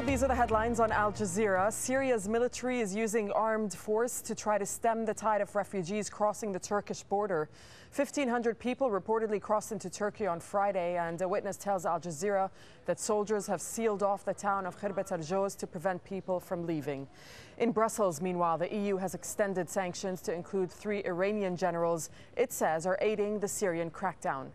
These are the headlines on Al Jazeera. Syria's military is using armed force to try to stem the tide of refugees crossing the Turkish border. 1,500 people reportedly crossed into Turkey on Friday, and a witness tells Al Jazeera that soldiers have sealed off the town of Khirbet al-Joz to prevent people from leaving. In Brussels, meanwhile, the EU has extended sanctions to include 3 Iranian generals it says are aiding the Syrian crackdown.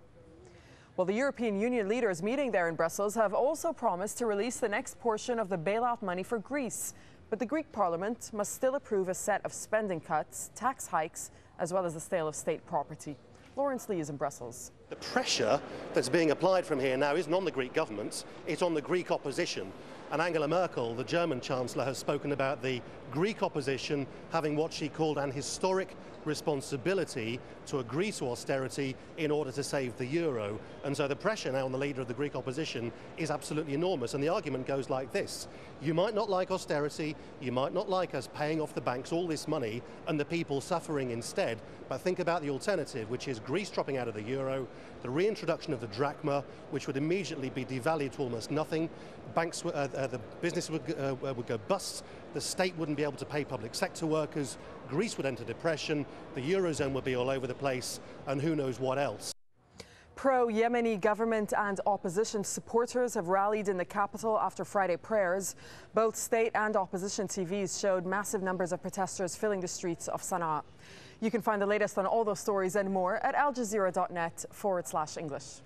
Well, the European Union leaders meeting there in Brussels have also promised to release the next portion of the bailout money for Greece. But the Greek parliament must still approve a set of spending cuts, tax hikes, as well as the sale of state property. Lawrence Lee is in Brussels. The pressure that's being applied from here now isn't on the Greek government, it's on the Greek opposition. And Angela Merkel, the German Chancellor, has spoken about the Greek opposition having what she called an historic responsibility to agree to austerity in order to save the euro. And so the pressure now on the leader of the Greek opposition is absolutely enormous. And the argument goes like this: you might not like austerity, you might not like us paying off the banks all this money and the people suffering instead, but think about the alternative, which is Greece dropping out of the euro, the reintroduction of the drachma, which would immediately be devalued to almost nothing. Banks, the business would go bust, the state wouldn't be able to pay public sector workers, Greece would enter depression, the Eurozone would be all over the place, and who knows what else. Pro-Yemeni government and opposition supporters have rallied in the capital after Friday prayers. Both state and opposition TVs showed massive numbers of protesters filling the streets of Sana'a. You can find the latest on all those stories and more at aljazeera.net/English.